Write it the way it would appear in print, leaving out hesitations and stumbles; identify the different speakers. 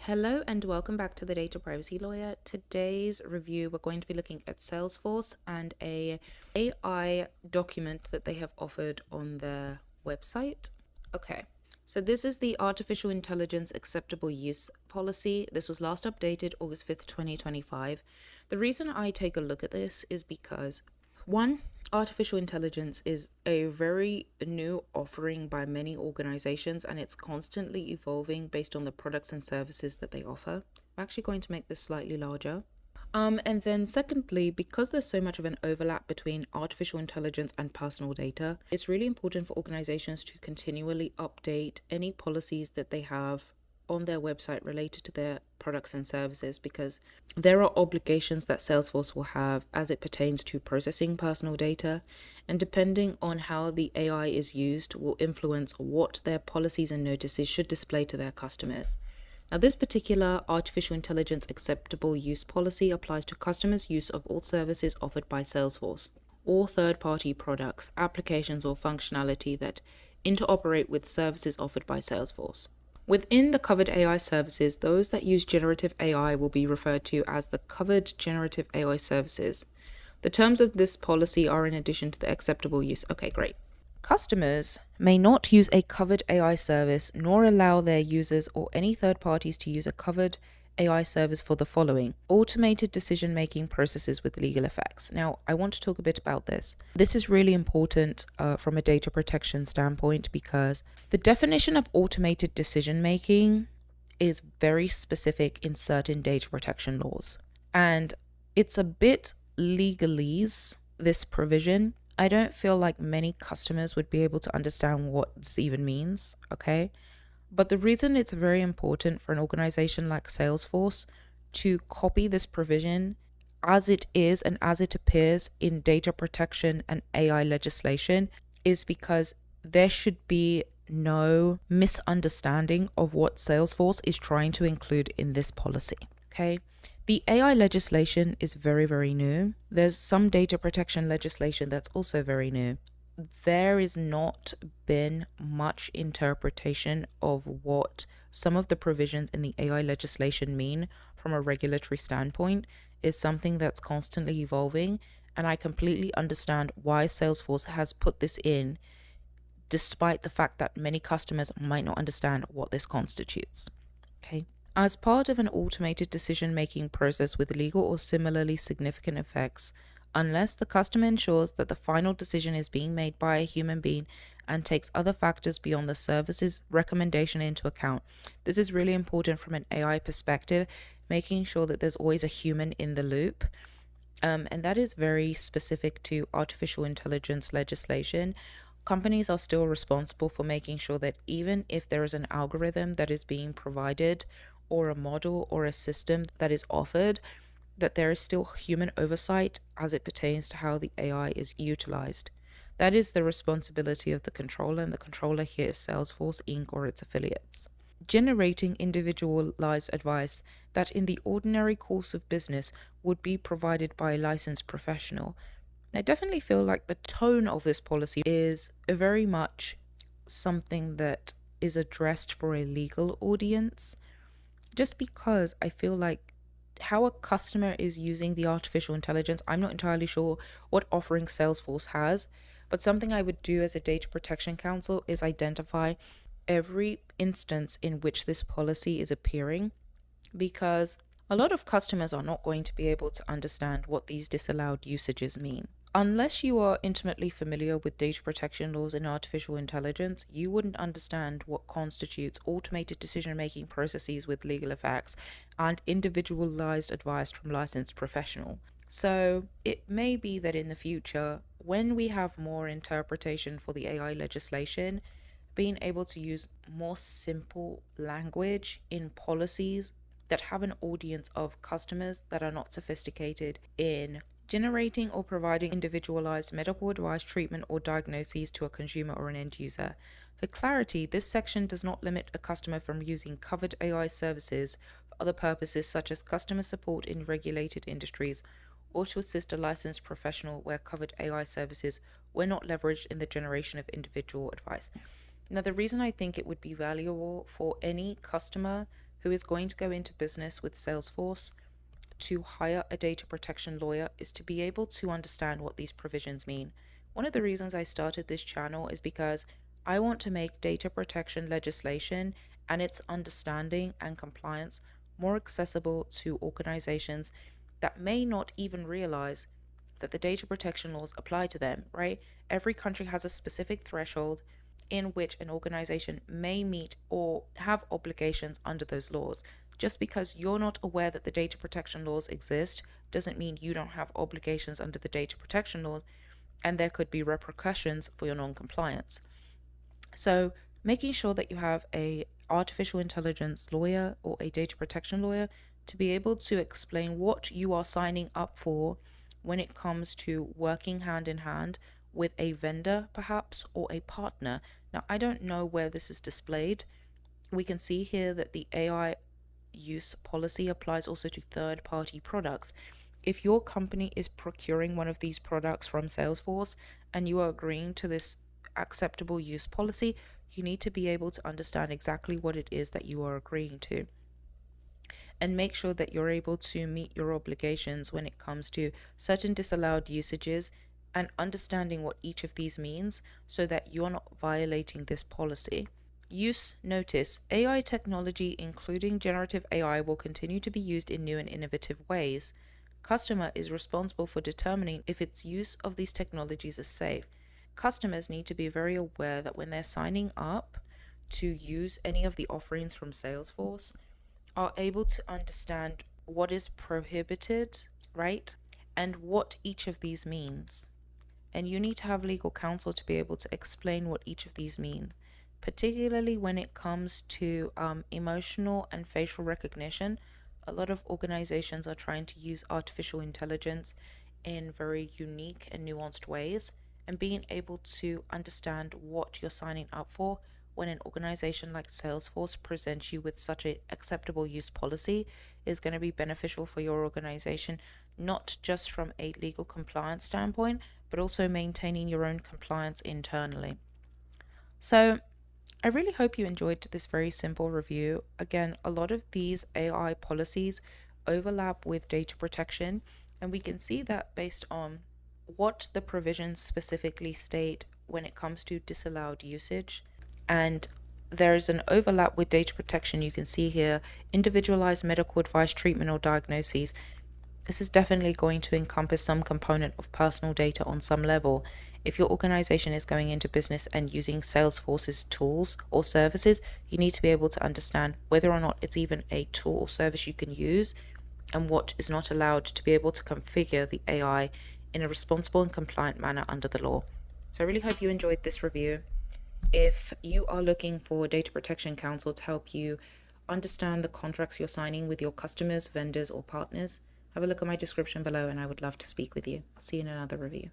Speaker 1: Hello and welcome back to the Data Privacy Lawyer. Today's review, we're going to be looking at Salesforce and a AI document that they have offered on their website. Okay, so this is the Artificial Intelligence Acceptable Use Policy. This was last updated August 5th, 2025. The reason I take a look at this is because one, artificial intelligence is a very new offering by many organizations and it's constantly evolving based on the products and services that they offer. I'm actually going to make this slightly larger. And then secondly, because there's so much of an overlap between artificial intelligence and personal data, it's really important for organizations to continually update any policies that they have on their website related to their products and services, because there are obligations that Salesforce will have as it pertains to processing personal data, and depending on how the AI is used will influence what their policies and notices should display to their customers. Now, this particular artificial intelligence acceptable use policy applies to customers' use of all services offered by Salesforce, or third-party products, applications, or functionality that interoperate with services offered by Salesforce. Within the covered AI services, those that use generative AI will be referred to as the covered generative AI services. The terms of this policy are in addition to the acceptable use. Okay, great. Customers may not use a covered AI service nor allow their users or any third parties to use a covered AI service for the following: automated decision-making processes with legal effects. Now, I want to talk a bit about this. This is really important from a data protection standpoint, because the definition of automated decision-making is very specific in certain data protection laws. And it's a bit legalese, this provision. I don't feel like many customers would be able to understand what this even means, okay? But the reason it's very important for an organization like Salesforce to copy this provision as it is and as it appears in data protection and AI legislation is because there should be no misunderstanding of what Salesforce is trying to include in this policy, okay? The AI legislation is very, very new. There's some data protection legislation that's also very new. There has not been much interpretation of what some of the provisions in the AI legislation mean from a regulatory standpoint. Is something that's constantly evolving, and I completely understand why Salesforce has put this in, despite the fact that many customers might not understand what this constitutes. Okay. As part of an automated decision-making process with legal or similarly significant effects, unless the customer ensures that the final decision is being made by a human being and takes other factors beyond the service's recommendation into account. This is really important from an AI perspective, making sure that there's always a human in the loop. And that is very specific to artificial intelligence legislation. Companies are still responsible for making sure that even if there is an algorithm that is being provided, or a model or a system that is offered, that there is still human oversight as it pertains to how the AI is utilized. That is the responsibility of the controller, and the controller here is Salesforce Inc. or its affiliates. Generating individualized advice that in the ordinary course of business would be provided by a licensed professional. I definitely feel like the tone of this policy is very much something that is addressed for a legal audience, just because I feel like how a customer is using the artificial intelligence, I'm not entirely sure what offering Salesforce has, but something I would do as a data protection counsel is identify every instance in which this policy is appearing, because a lot of customers are not going to be able to understand what these disallowed usages mean. Unless you are intimately familiar with data protection laws in artificial intelligence, you wouldn't understand what constitutes automated decision-making processes with legal effects and individualized advice from licensed professional. So it may be that in the future, when we have more interpretation for the AI legislation, being able to use more simple language in policies that have an audience of customers that are not sophisticated in generating or providing individualized medical advice, treatment, or diagnoses to a consumer or an end user. For clarity, this section does not limit a customer from using covered AI services for other purposes such as customer support in regulated industries, or to assist a licensed professional where covered AI services were not leveraged in the generation of individual advice. Now, the reason I think it would be valuable for any customer who is going to go into business with Salesforce to hire a data protection lawyer is to be able to understand what these provisions mean. One of the reasons I started this channel is because I want to make data protection legislation and its understanding and compliance more accessible to organizations that may not even realize that the data protection laws apply to them, right? Every country has a specific threshold in which an organization may meet or have obligations under those laws. Just because you're not aware that the data protection laws exist doesn't mean you don't have obligations under the data protection laws, and there could be repercussions for your non-compliance. So making sure that you have a artificial intelligence lawyer or a data protection lawyer to be able to explain what you are signing up for when it comes to working hand in hand with a vendor perhaps or a partner. Now, I don't know where this is displayed. We can see here that the AI use policy applies also to third-party products. If your company is procuring one of these products from Salesforce and you are agreeing to this acceptable use policy, you need to be able to understand exactly what it is that you are agreeing to and make sure that you're able to meet your obligations when it comes to certain disallowed usages and understanding what each of these means so that you're not violating this policy. Use notice. AI technology, including generative AI, will continue to be used in new and innovative ways. Customer is responsible for determining if its use of these technologies is safe. Customers need to be very aware that when they're signing up to use any of the offerings from Salesforce, are able to understand what is prohibited, right? And what each of these means. And you need to have legal counsel to be able to explain what each of these mean, particularly when it comes to emotional and facial recognition. A lot of organizations are trying to use artificial intelligence in very unique and nuanced ways, and being able to understand what you're signing up for when an organization like Salesforce presents you with such an acceptable use policy is going to be beneficial for your organization, not just from a legal compliance standpoint, but also maintaining your own compliance internally. So I really hope you enjoyed this very simple review. Again, a lot of these AI policies overlap with data protection, and we can see that based on what the provisions specifically state when it comes to disallowed usage. And there is an overlap with data protection. You can see here, individualized medical advice, treatment, or diagnoses. This is definitely going to encompass some component of personal data on some level. If your organization is going into business and using Salesforce's tools or services, you need to be able to understand whether or not it's even a tool or service you can use and what is not allowed to be able to configure the AI in a responsible and compliant manner under the law. So I really hope you enjoyed this review. If you are looking for data protection counsel to help you understand the contracts you're signing with your customers, vendors, or partners, have a look at my description below and I would love to speak with you. I'll see you in another review.